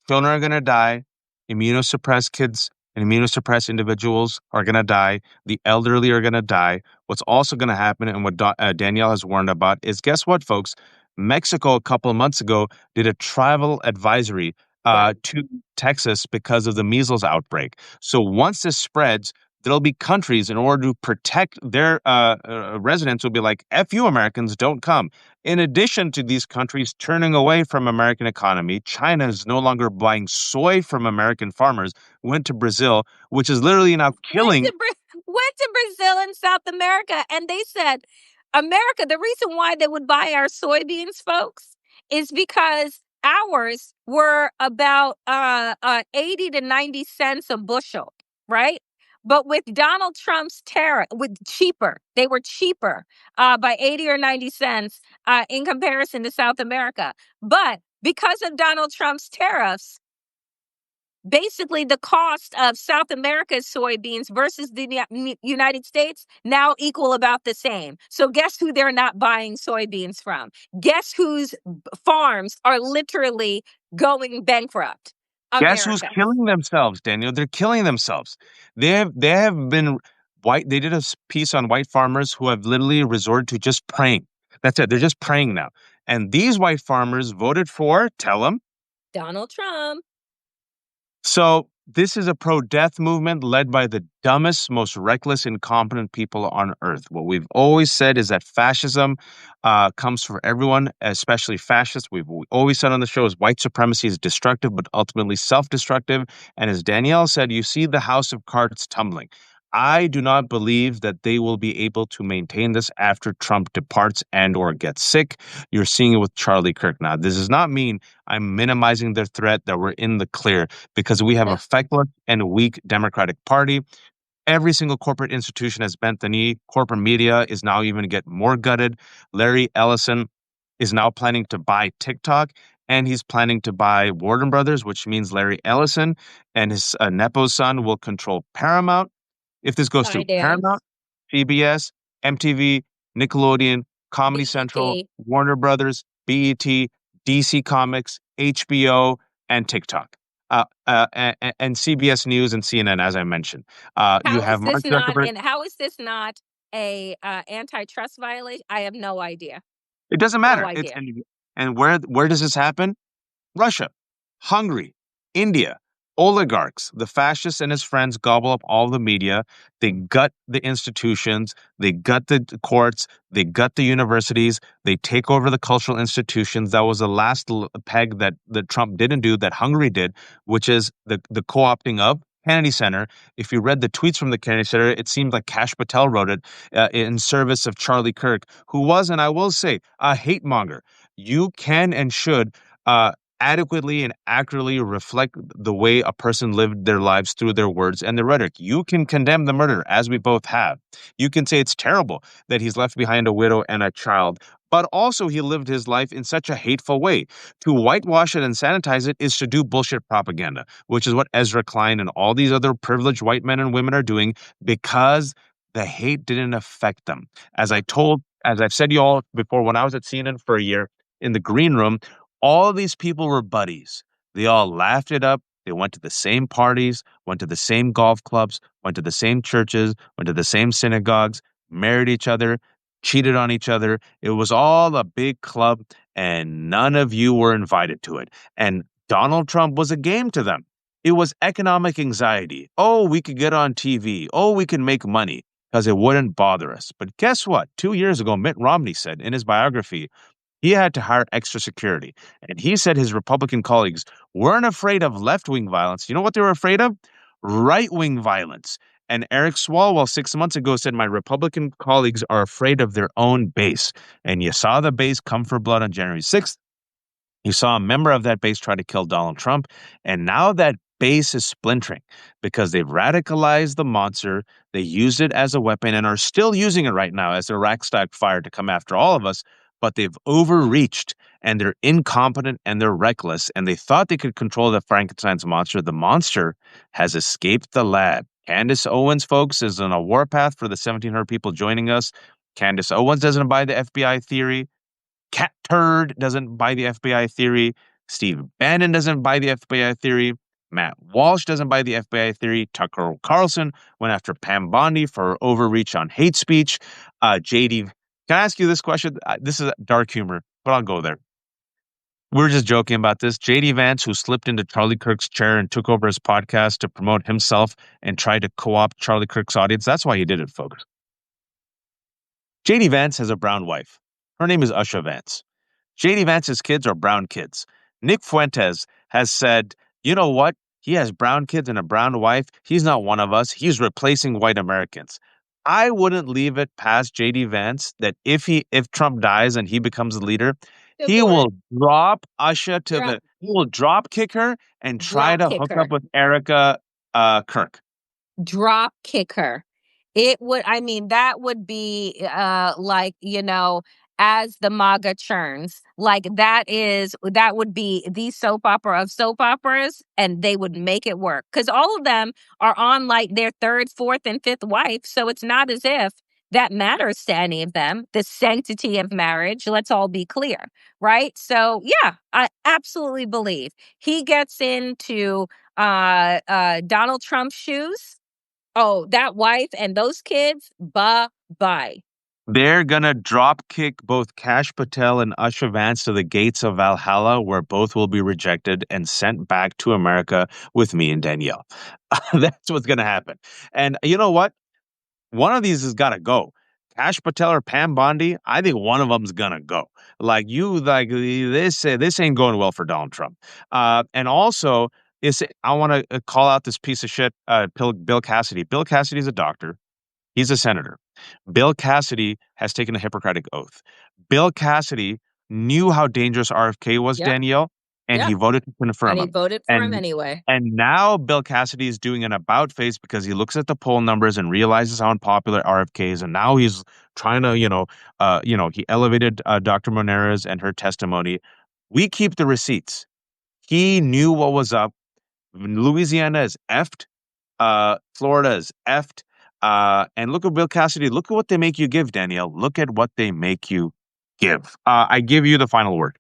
Children are going to die. Immunosuppressed kids and immunosuppressed individuals are going to die. The elderly are going to die. What's also going to happen, and what Danielle has warned about, is guess what, folks? Mexico a couple of months ago did a travel advisory Right. to Texas because of the measles outbreak. So once this spreads, there'll be countries, in order to protect their residents, will be like, F you Americans, don't come. In addition to these countries turning away from American economy, China is no longer buying soy from American farmers, went to Brazil, which is literally now killing. Went to Brazil and South America, and they said, America, the reason why they would buy our soybeans, folks, is because ours were about 80 to 90 cents a bushel, right? But with Donald Trump's tariff, they were cheaper by 80 or 90 cents in comparison to South America. But because of Donald Trump's tariffs, basically the cost of South America's soybeans versus the United States now equal about the same. So guess who they're not buying soybeans from? Guess whose farms are literally going bankrupt? Guess who's America. killing themselves, Daniel? They're killing themselves. They have been white. They did a piece on white farmers who have literally resorted to just praying. That's it. They're just praying now. And these white farmers voted for, tell them. Donald Trump. So this is a pro-death movement led by the dumbest, most reckless, incompetent people on earth. What we've always said is that fascism comes for everyone, especially fascists. We always said on the show is white supremacy is destructive, but ultimately self-destructive. And as Danielle said, you see the house of cards tumbling. I do not believe that they will be able to maintain this after Trump departs and or gets sick. You're seeing it with Charlie Kirk. Now, this does not mean I'm minimizing their threat, that we're in the clear, because we have a No. feckless and weak Democratic Party. Every single corporate institution has bent the knee. Corporate media is now even to get more gutted. Larry Ellison is now planning to buy TikTok, and he's planning to buy Warner Brothers, which means Larry Ellison and his Nepo son will control Paramount. If this goes through Paramount, Skydance. CBS, MTV, Nickelodeon, Comedy Central, BET. Warner Brothers, BET, DC Comics, HBO, and TikTok, and CBS News and CNN, as I mentioned. You have Mark Zuckerberg. How is this not a antitrust violation? I have no idea. It doesn't No matter. idea. And where does this happen? Russia, Hungary, India, oligarchs, the fascists and his friends gobble up all the media. They gut the institutions, they gut the courts, they gut the universities, they take over the cultural institutions. That was the last peg that Trump didn't do, that Hungary did, which is the co-opting of Kennedy Center. If you read the tweets from the Kennedy Center, it seemed like Kash Patel wrote it in service of Charlie Kirk, who was, and I will say, a hate monger. You can and should adequately and accurately reflect the way a person lived their lives through their words and their rhetoric. You can condemn the murder, as we both have. You can say it's terrible that he's left behind a widow and a child, but also he lived his life in such a hateful way. To whitewash it and sanitize it is to do bullshit propaganda, which is what Ezra Klein and all these other privileged white men and women are doing, because the hate didn't affect them. As I've said to you all before, when I was at CNN for a year in the green room, all of these people were buddies. They all laughed it up. They went to the same parties, went to the same golf clubs, went to the same churches, went to the same synagogues, married each other, cheated on each other. It was all a big club, and none of you were invited to it. And Donald Trump was a game to them. It was economic anxiety. Oh, we could get on TV. Oh, we can make money, because it wouldn't bother us. But guess what? 2 years ago, Mitt Romney said in his biography, he had to hire extra security. And he said his Republican colleagues weren't afraid of left-wing violence. You know what they were afraid of? Right-wing violence. And Eric Swalwell 6 months ago said, my Republican colleagues are afraid of their own base. And you saw the base come for blood on January 6th. You saw a member of that base try to kill Donald Trump. And now that base is splintering because they've radicalized the monster. They used it as a weapon and are still using it right now as a rack stack fire to come after all of us. But they've overreached and they're incompetent and they're reckless. And they thought they could control the Frankenstein's monster. The monster has escaped the lab. Candace Owens, folks, is on a warpath for the 1,700 people joining us. Candace Owens doesn't buy the FBI theory. Cat Turd doesn't buy the FBI theory. Steve Bannon doesn't buy the FBI theory. Matt Walsh doesn't buy the FBI theory. Tucker Carlson went after Pam Bondi for overreach on hate speech. JD, can I ask you this question? This is dark humor, but I'll go there. We're just joking about this. JD Vance, who slipped into Charlie Kirk's chair and took over his podcast to promote himself and tried to co-opt Charlie Kirk's audience. That's why he did it, folks. JD Vance has a brown wife. Her name is Usha Vance. JD Vance's kids are brown kids. Nick Fuentes has said, you know what? He has brown kids and a brown wife. He's not one of us. He's replacing white Americans. I wouldn't leave it past JD Vance that if Trump dies and he becomes the leader, he will drop Usha he will drop kick her and try Drop to kick hook her. up with Erica Kirk. drop kick her. It would, I mean, that would be like, as the MAGA churns, like that would be the soap opera of soap operas, and they would make it work. Because all of them are on like their third, fourth, and fifth wife. So it's not as if that matters to any of them. The sanctity of marriage, let's all be clear, right? So yeah, I absolutely believe he gets into Donald Trump's shoes. Oh, that wife and those kids, bye-bye. They're gonna drop kick both Kash Patel and Usher Vance to the gates of Valhalla, where both will be rejected and sent back to America with me and Danielle. That's what's gonna happen. And you know what? One of these has got to go. Kash Patel or Pam Bondi, I think one of them's gonna go. Like this ain't going well for Donald Trump. And also, I want to call out this piece of shit, Bill Cassidy. Bill Cassidy's a doctor. He's a senator. Bill Cassidy has taken a Hippocratic oath. Bill Cassidy knew how dangerous RFK was, Yep, Danielle, and he yep. voted to And confirm he him. voted for him And anyway. and now Bill Cassidy is doing an about face because he looks at the poll numbers and realizes how unpopular RFK is, and now he's trying to, he elevated Dr. Moneras and her testimony. We keep the receipts. He knew what was up. Louisiana is effed. Florida is effed. And look at Bill Cassidy. Look at what they make you give, Danielle. Look at what they make you give. I give you the final word.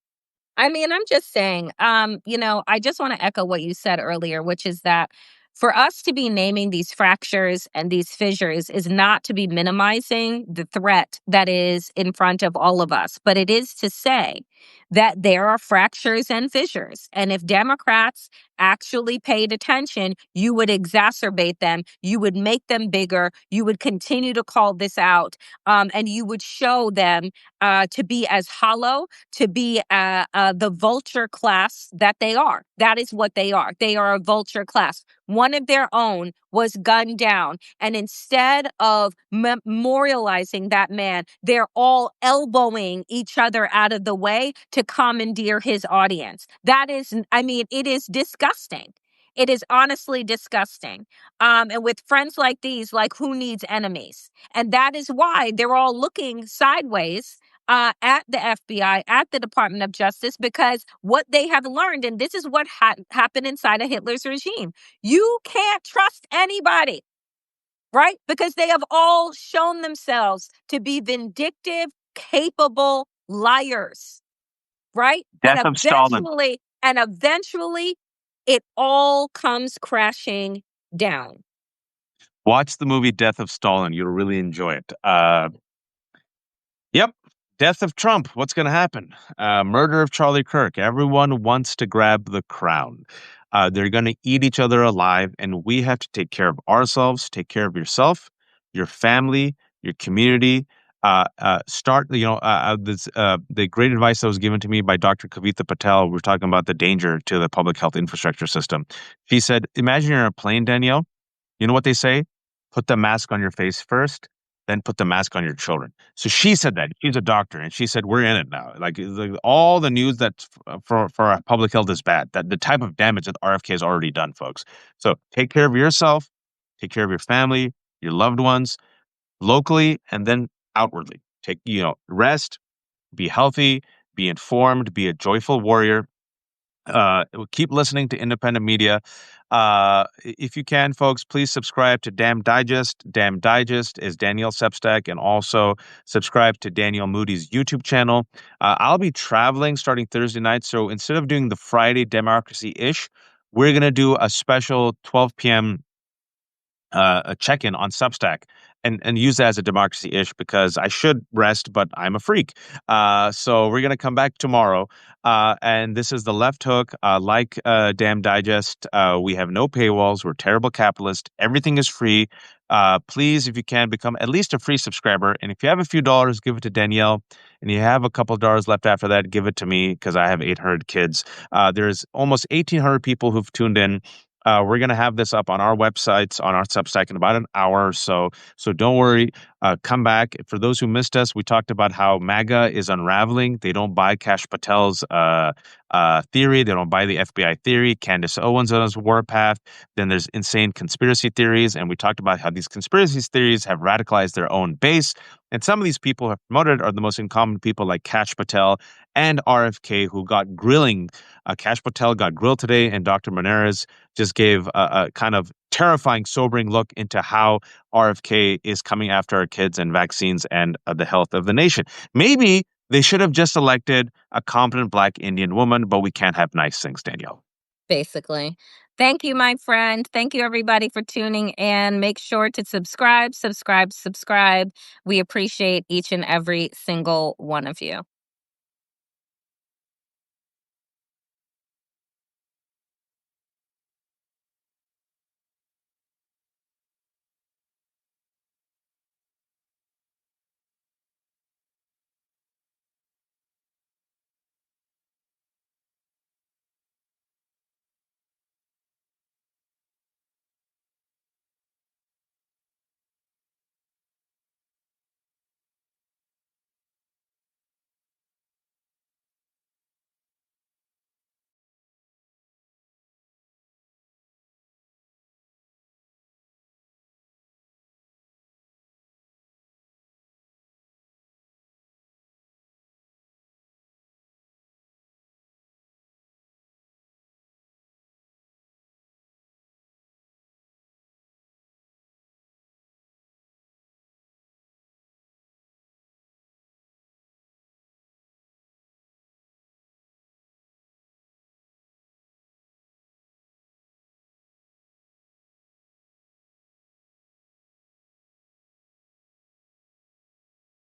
I mean, I'm just saying, I just want to echo what you said earlier, which is that for us to be naming these fractures and these fissures is not to be minimizing the threat that is in front of all of us, but it is to say that there are fractures and fissures. And if Democrats actually paid attention, you would exacerbate them, you would make them bigger, you would continue to call this out, and you would show them to be as hollow, to be the vulture class that they are. That is what they are. They are a vulture class. One of their own was gunned down. And instead of memorializing that man, they're all elbowing each other out of the way to commandeer his audience. That is, I mean, it is disgusting. It is honestly disgusting. And with friends like these, like, who needs enemies? And that is why they're all looking sideways at the FBI, at the Department of Justice, because what they have learned, and this is what happened inside of Hitler's regime, you can't trust anybody, right? Because they have all shown themselves to be vindictive, capable liars, right? Death of Stalin. And eventually, it all comes crashing down. Watch the movie Death of Stalin. You'll really enjoy it. Yep. Death of Trump. What's going to happen? Murder of Charlie Kirk. Everyone wants to grab the crown. They're going to eat each other alive, and we have to take care of ourselves, take care of yourself, your family, your community. Start, the great advice that was given to me by Dr. Kavitha Patel. We're talking about the danger to the public health infrastructure system. She said, imagine you're in a plane, Danielle. You know what they say? Put the mask on your face first, then put the mask on your children. So she said that. She's a doctor, and she said, we're in it now. Like all the news that's for our public health is bad. That the type of damage that RFK has already done, folks. So take care of yourself, take care of your family, your loved ones, locally, and then outwardly. Take, rest, be healthy, be informed, be a joyful warrior. Keep listening to independent media. If you can, folks, please subscribe to Damn Digest. Damn Digest is Danielle Sepstack, and also subscribe to Danielle Moody's YouTube channel. I'll be traveling starting Thursday night, so instead of doing the Friday Democracy-ish, we're going to do a special 12 p.m. A check-in on Substack and use that as a democracy-ish because I should rest, but I'm a freak. So we're going to come back tomorrow. And this is the left hook. Like Damn Digest, we have no paywalls. We're terrible capitalists. Everything is free. Please, if you can, become at least a free subscriber. And if you have a few dollars, give it to Danielle. And you have a couple of dollars left after that, give it to me because I have 800 kids. There's almost 1,800 people who've tuned in. We're going to have this up on our websites, on our Substack in about an hour or so. So don't worry. Come back. For those who missed us, we talked about how MAGA is unraveling. They don't buy Kash Patel's theory. They don't buy the FBI theory. Candace Owens on his warpath. Then there's insane conspiracy theories. And we talked about how these conspiracy theories have radicalized their own base. And some of these people who have promoted are the most uncommon people like Kash Patel and RFK, who got grilling. Kash Patel got grilled today, and Dr. Moneris just gave a kind of terrifying, sobering look into how RFK is coming after our kids and vaccines and the health of the nation. Maybe they should have just elected a competent Black Indian woman, but we can't have nice things, Danielle. Basically. Thank you, my friend. Thank you, everybody, for tuning in. Make sure to subscribe. We appreciate each and every single one of you.